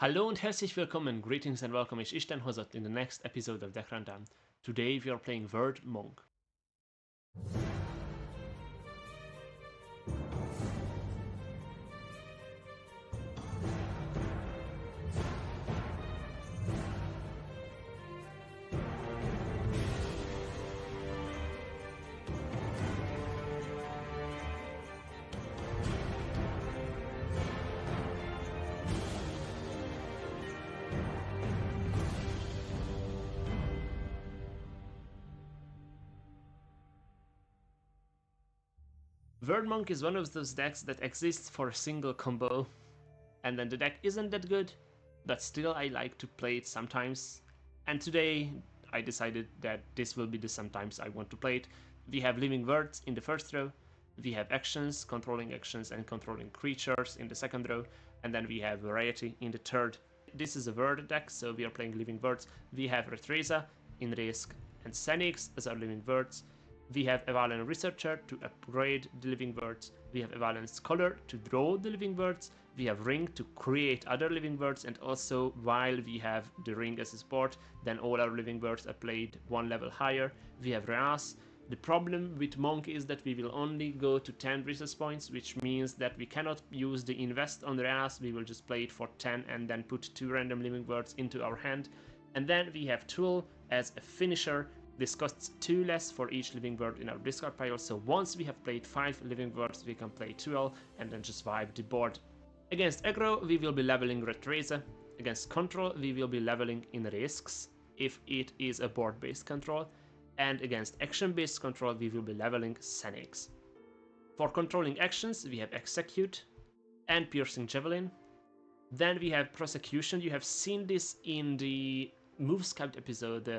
Hallo und herzlich willkommen, greetings and welcome, ich dein Hosot in the next episode of Deck Rundown. Today we are playing Vordë Monk. Vordë Monk is one of those decks that exists for a single combo, and then the deck isn't that good, but still I like to play it sometimes. And today I decided that this will be the sometimes I want to play it. We have Living Words in the first row, we have actions, and controlling creatures in the second row, and then we have variety in the third. This is a Vordë deck, so we are playing Living Words. We have Raytraiza in Risk and Senix as our Living Words. We have Evaluate Researcher to upgrade the Living Words. We have Evaluate Scholar to draw the Living Words. We have Ring to create other Living Words, and also while we have the Ring as a support, then all our Living Words are played one level higher. We have Reas. The problem with Monk is that we will only go to 10 resource points, which means that we cannot use the invest on Reas. We will just play it for 10 and then put 2 random Living Words into our hand. And then we have Tool as a finisher. This costs 2 less for each Living Word in our discard pile, so once we have played 5 Living Words, we can play 12 and then just wipe the board. Against aggro, we will be leveling Raytraiza. Against control, we will be leveling in risks, if it is a board-based control. And against action-based control, we will be leveling Senix. For controlling actions, we have Execute and Piercing Javelin. Then we have Prosecution. You have seen this in the Move Scout episode.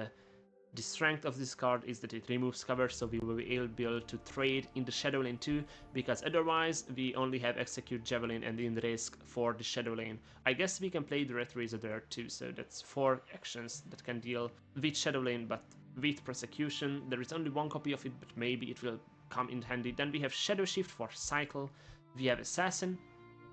The strength of this card is that it removes cover, so we will be able to trade in the Shadow Lane too, because otherwise we only have Execute, Javelin, and in Risk for the Shadow Lane. I guess we can play the Raytraiza there too, so that's 4 actions that can deal with Shadow Lane, but with Prosecution. There is only 1 copy of it, but maybe it will come in handy. Then we have Shadow Shift for Cycle. We have Assassin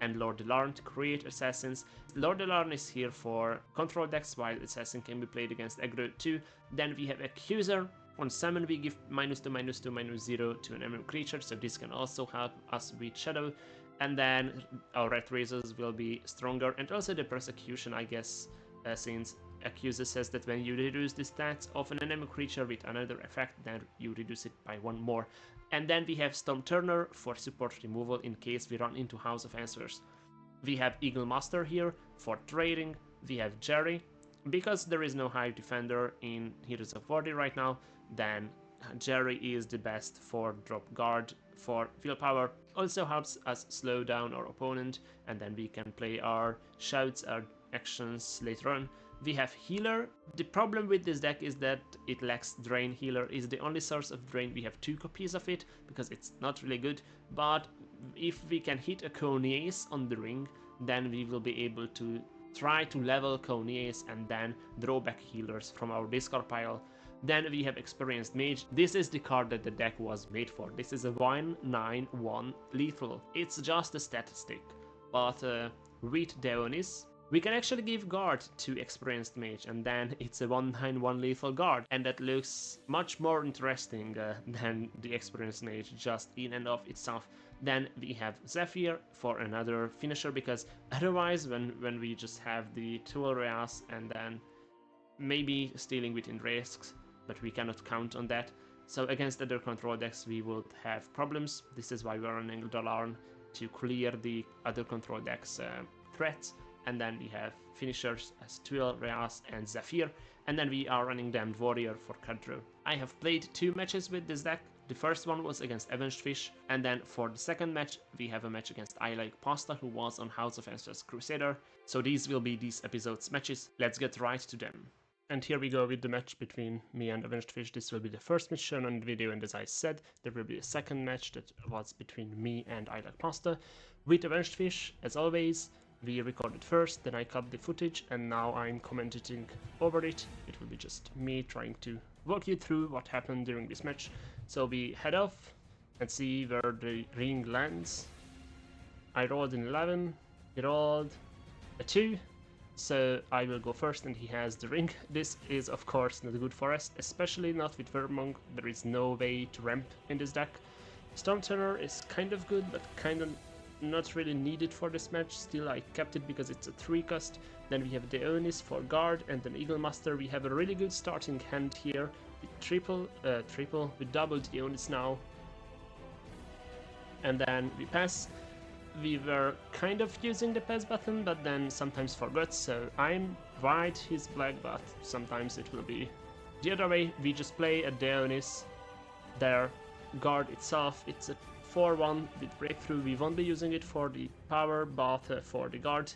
and Lord Alarm to create assassins. Lord Alarm is here for control decks, while assassin can be played against aggro too. Then we have Accuser. On summon we give -2/-2/-0 to an enemy creature, so this can also help us with Shadow. And then our Raytraizas will be stronger, and also the Persecution, I guess, since Accuser says that when you reduce the stats of an enemy creature with another effect, then you reduce it by 1 more. And then we have Storm Turner for support removal in case we run into House of Answers. We have Eagle Master here for trading. We have Jerry. Because there is no Hive Defender in Heroes of Vordë right now, then Jerry is the best for drop guard for willpower. Also helps us slow down our opponent, and then we can play our shouts, our actions later on. We have Healer. The problem with this deck is that it lacks Drain. Healer is the only source of Drain. We have 2 copies of it because it's not really good, but if we can hit a Coniace on the ring, then we will be able to try to level Coniace and then draw back healers from our discard pile. Then we have Experienced Mage. This is the card that the deck was made for. This is a 1/9/1 lethal. It's just a statistic, but with Deonis, we can actually give guard to Experienced Mage, and then it's a 1/9/1 lethal guard, and that looks much more interesting than the Experienced Mage just in and of itself. Then we have Zephyr for another finisher, because otherwise when we just have the Tool Reas and then maybe stealing within risks, but we cannot count on that. So against other control decks we would have problems. This is why we're running Alarm to clear the other control decks threats. And then we have finishers as Twill, Reas, and Zephyr, and then we are running Damned Warrior for card draw. I have played 2 matches with this deck. The first one was against Avenged Fish, and then for the second match we have a match against I Like Pasta, who was on House of Answers Crusader. So these will be this episode's matches. Let's get right to them. And here we go with the match between me and Avenged Fish. This will be the first match shown on the video, and as I said, there will be a second match that was between me and I Like Pasta. With Avenged Fish, as always, we recorded first, then I cut the footage, and now I'm commenting over it. It will be just me trying to walk you through what happened during this match. So we head off and see where the ring lands. I rolled an 11, he rolled a 2, so I will go first and he has the ring. This is of course not good for us, especially not with Vordë. There is no way to ramp in this deck. Stormturner is kind of good, but kind of not really needed for this match. Still, I kept it because it's a 3 cost. Then we have Deonis for guard and then Eagle Master. We have a really good starting hand here with double Deonis now. And then we pass. We were kind of using the pass button, but then sometimes forgot, so I'm white, he's black, but sometimes it will be the other way. We just play a Deonis, their guard itself. It's a 4-1 with breakthrough. We won't be using it for the power, but for the guard.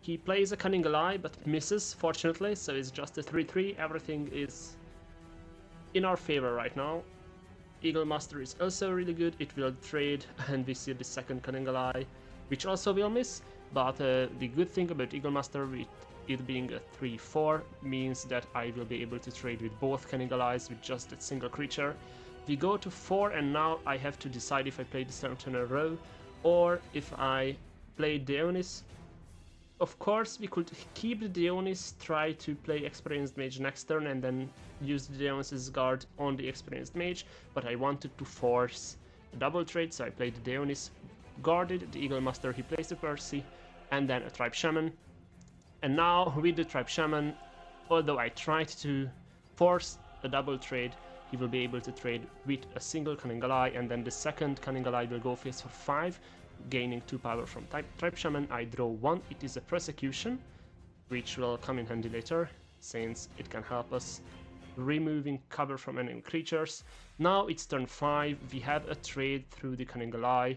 He plays a Cunning Ally, but misses, fortunately, so it's just a 3-3. Everything is in our favor right now. Eagle Master is also really good. It will trade, and we see the second Cunning Ally, which also will miss. But the good thing about Eagle Master, with it being a 3-4, means that I will be able to trade with both Cunning Allies with just a single creature. We go to 4, and now I have to decide if I play the Stormturner in a row or if I play Deonis. Of course, we could keep the Deonis, try to play Experienced Mage next turn, and then use the Deonis' guard on the Experienced Mage, but I wanted to force a double trade, so I played the Deonis, guarded the Eagle Master, he plays the Percy, and then a Tribe Shaman. And now, with the Tribe Shaman, although I tried to force a double trade, he will be able to trade with a single Cunning Ally, and then the second Cunning Ally will go face for 5, gaining 2 power from Tribe Shaman. I draw 1, it is a Persecution, which will come in handy later, since it can help us removing cover from enemy creatures. Now it's turn 5, we have a trade through the Cunning Ally.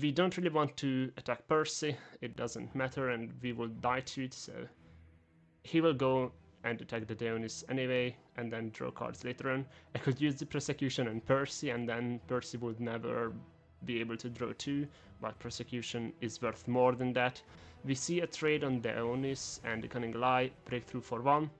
We don't really want to attack Percy, it doesn't matter, and we will die to it, so he will go and attack the Deonis anyway, and then draw cards later on. I could use the Persecution and Percy, and then Percy would never be able to draw 2, but Persecution is worth more than that. We see a trade on Deonis and the Cunning Ally, breakthrough for 1,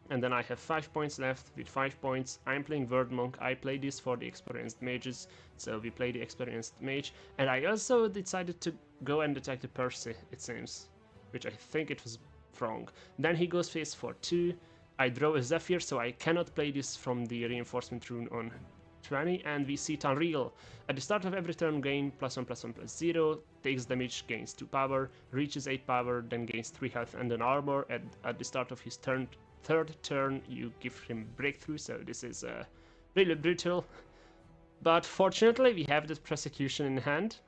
and then I have 5 points left. With 5 points, I'm playing Vordë. I play this for the Experienced Mages, so we play the Experienced Mage, and I also decided to go and attack the Percy, it seems, which I think it was wrong. Then he goes face for 2, I draw a Zephyr, so I cannot play this from the Reinforcement rune on 20, and we see it unreal. At the start of every turn, gain +1/+1/0, takes damage, gains 2 power, reaches 8 power, then gains 3 health and an armor. At the start of his third turn, you give him breakthrough, so this is really brutal. But fortunately, we have this Persecution in hand.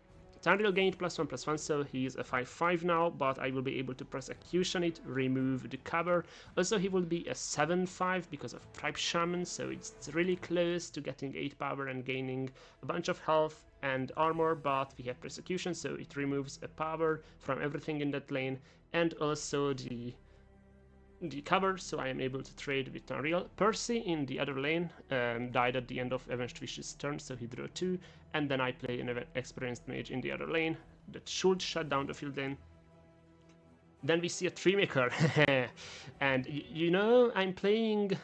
Tandriel gained +1/+1, so he is a 5/5 now, but I will be able to Persecution it, remove the cover. Also, he will be a 7/5 because of Tribe Shaman, so it's really close to getting 8 power and gaining a bunch of health and armor, but we have Persecution, so it removes a power from everything in that lane, and also the cover, so I am able to trade with Tandriel. Percy in the other lane died at the end of Avenged Wish's turn, so he drew 2, and then I play an Experienced Mage in the other lane that should shut down the field lane. Then we see a Tree Maker, and you know I'm playing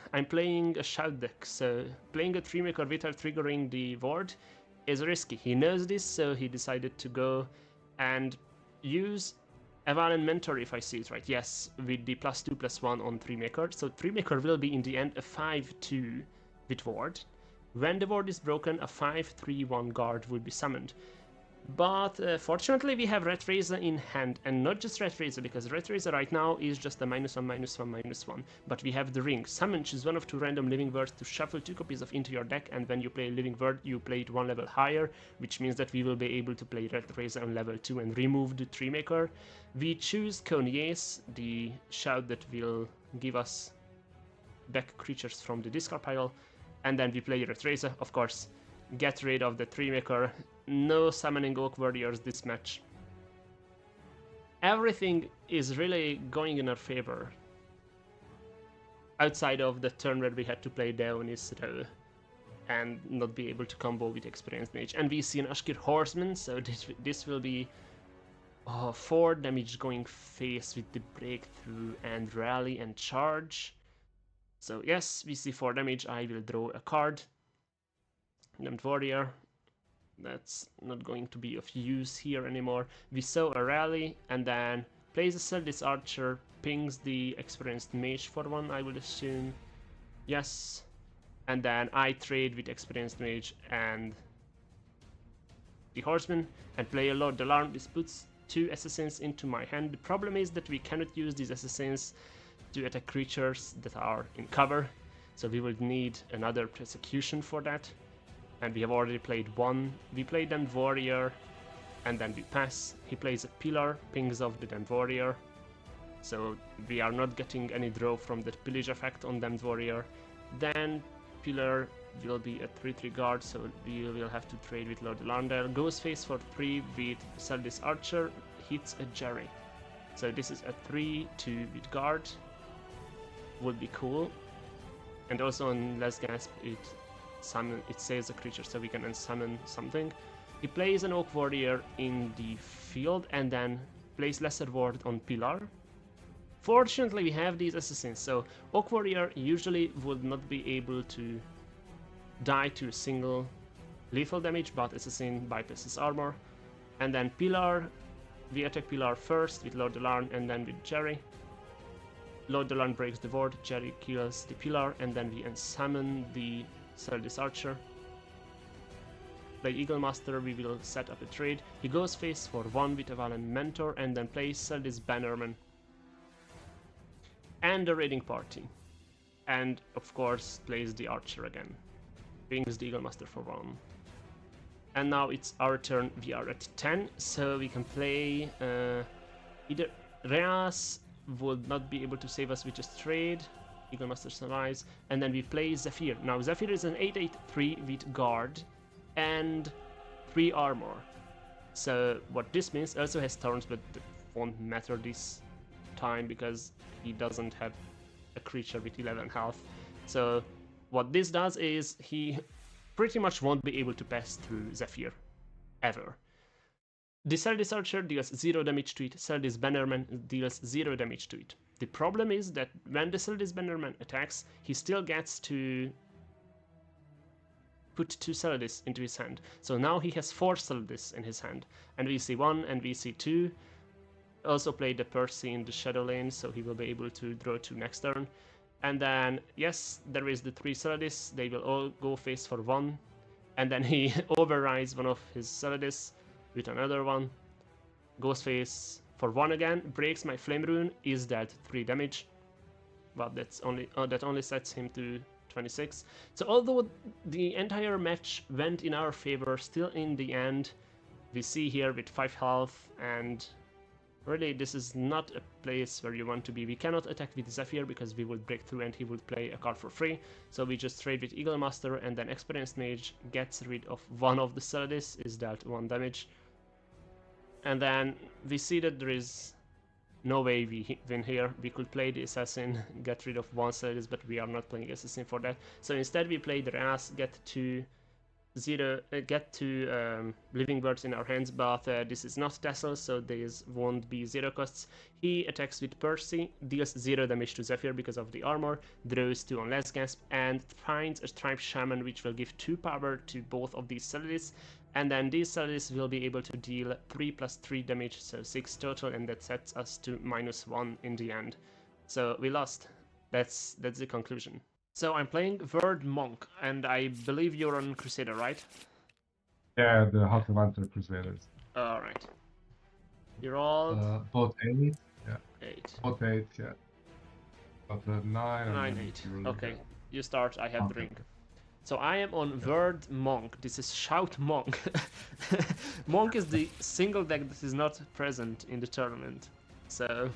a Shout deck, so playing a Tree Maker without triggering the Vordë is risky. He knows this, so he decided to go and use Evan Mentor, if I see it right. Yes, with the +2/+1 on Tree Maker. So Tree Maker will be in the end a 5/2 with Vordë. When the Vordë is broken, a 5/3/1 guard will be summoned. But fortunately we have Red Razor in hand, and not just Red Razor, because Red Razor right now is just a -1/-1/-1, but we have the ring. Summon, choose one of 2 random living words to shuffle 2 copies of into your deck, and when you play a living word, you play it 1 level higher, which means that we will be able to play Red Razor on level 2 and remove the Tree Maker. We choose Conies, the shout that will give us back creatures from the discard pile, and then we play Red Razor, of course. Get rid of the Tree Maker. No summoning Oak Warriors this match. Everything is really going in our favor. Outside of the turn where we had to play Deonis and not be able to combo with Experienced Mage. And we see an Ashkir Horseman, so this will be 4 damage going face with the breakthrough and rally and charge. So yes, we see 4 damage. I will draw a card. Damned Warrior. That's not going to be of use here anymore. We saw a rally and then plays a Celdis Archer, pings the Experienced Mage for 1, I would assume. Yes. And then I trade with Experienced Mage and the Horseman and play a Lord Alarm. This puts 2 Assassins into my hand. The problem is that we cannot use these Assassins to attack creatures that are in cover, so we will need another Persecution for that. And we have already played 1. We played Damned Warrior, and then we pass. He plays a Pillar, pings off the Damned Warrior, so we are not getting any draw from that Pillage effect on Damned Warrior. Then Pillar will be a 3/3 guard, so we will have to trade with Lord Alarndale. Ghostface for 3 with Celdis Archer, hits a Jerry. So this is a 3/2 with guard, would be cool. And also on Last Gasp it saves a creature, so we can unsummon something. He plays an Oak Warrior in the field and then plays Lesser Ward on Pillar. Fortunately, we have these assassins, so Oak Warrior usually would not be able to die to a single lethal damage, but Assassin bypasses armor. And then Pillar, we attack Pillar first with Lord Alarm and then with Jerry. Lord Alarm breaks the ward, Jerry kills the Pillar, and then we unsummon the Celdis Archer. Play Eagle Master, we will set up a trade. He goes face for 1 with a Valen Mentor and then plays Celdis Bannerman and a raiding party. And of course plays the Archer again. Pings the Eagle Master for 1. And now it's our turn, we are at 10, so we can play either Reas would not be able to save us with just trade. Eagle Master survives, and then we play Zephyr. Now Zephyr is an 8/8/3 with guard and 3 armor. So what this means, also has Thorns, but it won't matter this time because he doesn't have a creature with 11 health. So what this does is he pretty much won't be able to pass through Zephyr ever. The Celdis Archer deals 0 damage to it, Celdis Bannerman deals 0 damage to it. The problem is that when the Celdis Bannerman attacks, he still gets to put 2 Celdis into his hand. So now he has 4 Celdis in his hand, and we see 1 and we see 2. Also play the Percy in the Shadow Lane, so he will be able to draw 2 next turn. And then, yes, there is the 3 Celdis, they will all go face for 1, and then he overrides one of his Celdis with another one, goes face for 1 again, breaks my Flame Rune, is dead 3 damage, but that only sets him to 26. So although the entire match went in our favor, still in the end we see here with 5 health, and really this is not a place where you want to be. We cannot attack with Zephyr because we would break through and he would play a card for free, so we just trade with Eagle Master, and then Experienced Mage gets rid of one of the Celdis, is dealt 1 damage. And then we see that there is no way we win here. We could play the Assassin, get rid of 1 Celdis, but we are not playing Assassin for that. So instead we play the Ras, get 2 Living Birds in our hands, but this is not Tassel, so these won't be 0 costs. He attacks with Percy, deals 0 damage to Zephyr because of the armor, draws 2 on Last Gasp, and finds a Striped Shaman, which will give 2 power to both of these Celdis. And then these Celdis will be able to deal 3 + 3 damage, so 6 total, and that sets us to -1 in the end. So we lost. That's the conclusion. So I'm playing Vordë Monk, and I believe you're on Crusader, right? Yeah, the House of Antler Crusaders. Alright. You're all... Both 8, yeah. 8. Both 8, yeah. But 9 and 9, 8. Okay, you start, I have the ring. So I am on Vordë Monk. This is Shout Monk. Monk is the single deck that is not present in the tournament. So...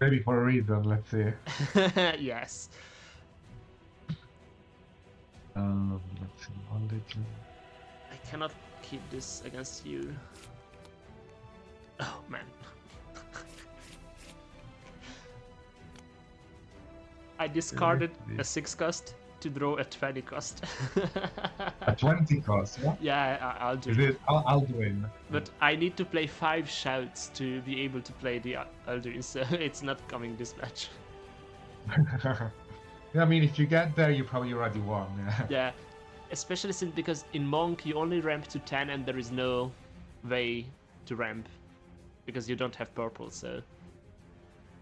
maybe for a reason, let's see. Yes. Let's see, 1 legend. I cannot keep this against you. Oh man. I discarded a 6 cost to draw a 20 cost. A 20 cost, yeah? Yeah, I'll do it. I'll do it. But I need to play 5 shouts to be able to play the Alduin, so it's not coming this match. Yeah, I mean, if you get there, you probably already won. Yeah. Yeah, especially since because in Monk you only ramp to 10 and there is no way to ramp because you don't have purple, so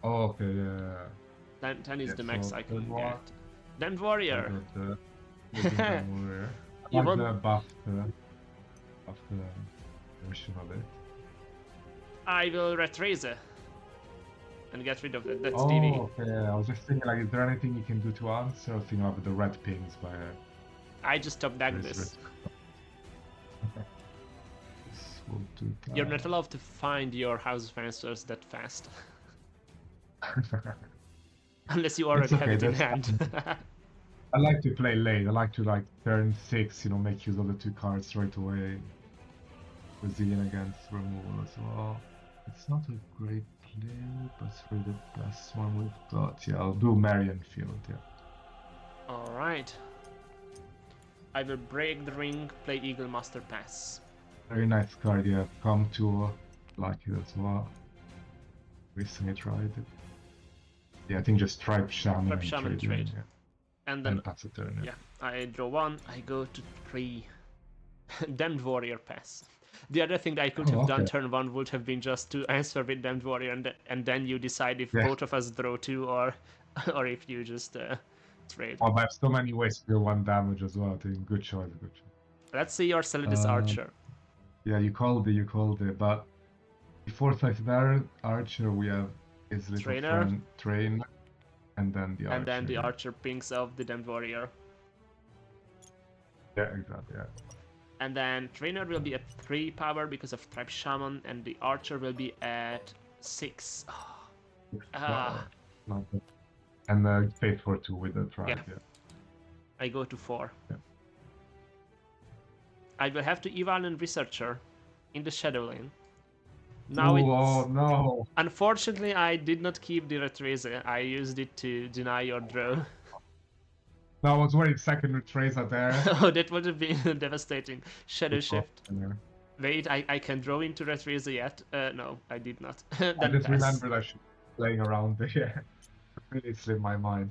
Oh, okay, yeah. 10 is Yeah, the max so I can third one, get. Damned I Warrior! got the Demon Warrior. I You like won't... the buff version of it. I will retrace it and get rid of that. That's Oh, DV. okay. I was just thinking, like, is there anything you can do to answer? I was thinking of the red pings by I just top deck this. This will do that. You're not allowed to find your house of answers that fast. Unless you already It's have okay, it in that's hand. I like to play late. I like to, like, turn 6, you know, make use of the 2 cards right away. Brazilian against removal as well. It's not a great play, but it's really the best one we've got. Yeah, I'll do Marion Field, yeah. Alright. I will break the ring, play Eagle Master Pass. Very nice card, yeah. Come to like it as well. Recently tried it. Yeah, I think just Tribe Shaman Tribe and Shaman trade. trade. Yeah. And then, Pass a turn. yeah, I draw 1, I go to 3. Damned Warrior Pass. The other thing that I could have done turn 1 would have been just to answer with Damned Warrior, and then you decide if both of us draw 2 or if you just trade. Oh, I have so many ways to do 1 damage as well. I think good choice, good choice. Let's see your Celidus Archer. Yeah, you called it, but before that Archer we have his little friend Trainer, and then the Archer. And then the Archer pings off the Damned Warrior. Yeah, exactly, yeah. And then Trainer will be at 3 power because of Tribe Shaman, and the Archer will be at 6. And pay for 2 with the Tribe, yeah. I go to 4. Yeah. I will have to eval and Researcher in the Shadow Lane. Now oh no! Unfortunately, I did not keep the Retracer. I used it to deny your draw. No, I was worried second Retracer there. Oh, that would have been devastating. Shadow Shift. Yeah. Wait, I can draw into Retracer yet? No, I did not. I just remembered I should be playing around there. Really slipped my mind.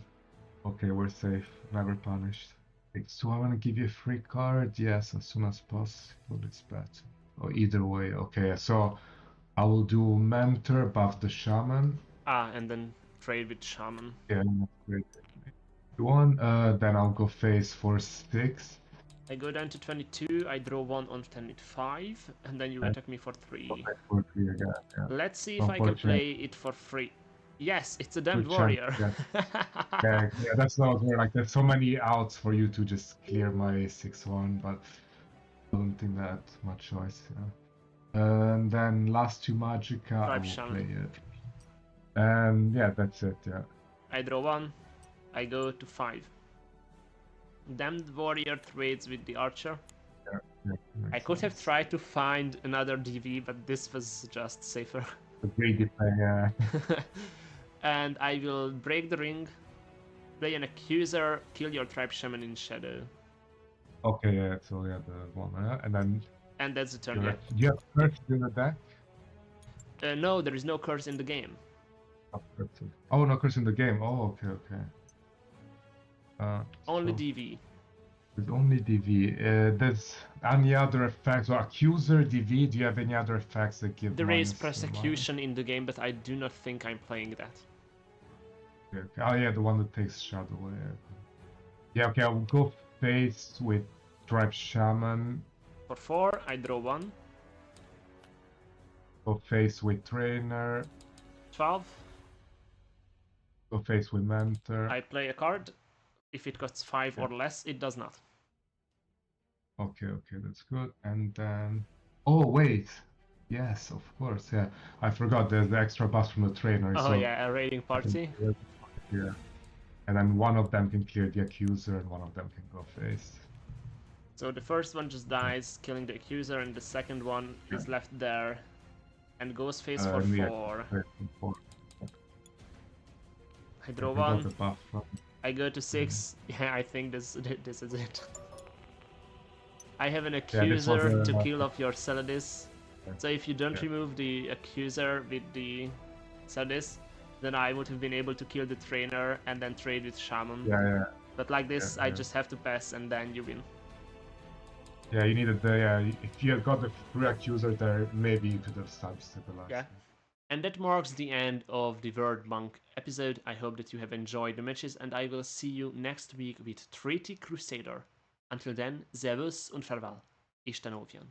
Okay, we're safe. Never punished. So I want to give you a free card. Yes, as soon as possible. It's better. Or either way. Okay, so I will do Mentor, buff the Shaman. And then trade with Shaman. Yeah, great. One. Then I'll go face for 6. I go down to 22. I draw 1 on 10 with 5, and then you attack me for 3. Okay, for 3 again. Yeah. Let's see if I can play it for free. Yes, it's a Damned Warrior. Yeah, that's what I was wondering. Like, there's so many outs for you to just clear my 6-1, but I don't think that much choice. Yeah. And then last 2 Magicka, I will play it. And yeah, that's it. Yeah. I draw 1. I go to 5. Damned Warrior trades with the Archer. Yeah, I could have tried to find another DV, but this was just safer. The greedy play, yeah. And I will break the ring, play an Accuser, kill your Tribe Shaman in Shadow. Okay, yeah, so yeah, the one, and then... And that's the turn, yeah. Do you have curse in the deck? No, there is no curse in the game. Oh, no curse in the game. Oh, okay. Only DV. There's only DV. There's any other effects? Or Accuser, DV, do you have any other effects that give There is Persecution in the game, but I do not think I'm playing that. Okay. Oh yeah, the one that takes Shadow. Yeah, okay, I'll go face with Tribe Shaman. For 4, I draw 1. Go face with Trainer. 12. Go face with Mentor. I play a card. If it costs 5 or less, it does not. Okay, that's good. And then... Oh, wait! Yes, of course, yeah. I forgot there's the extra buff from the Trainer. Oh, so yeah, a raiding party. Yeah. And then one of them can clear the Accuser and one of them can go face. So the first one just dies, killing the Accuser, and the second one is left there and goes face for 4. I draw 1. I go to 6. Yeah, I think this is it. I have an Accuser to kill off your Celidus. So if you don't remove the Accuser with the Celidus, then I would have been able to kill the Trainer and then trade with Shaman. Yeah. But like this, I just have to pass and then you win. Yeah, you needed the, yeah, if you had got the free accuser there, maybe you could have stabilized. Yeah. And that marks the end of the Word Monk episode. I hope that you have enjoyed the matches, and I will see you next week with Treaty Crusader. Until then, Servus und Farewell. Isten óvjon.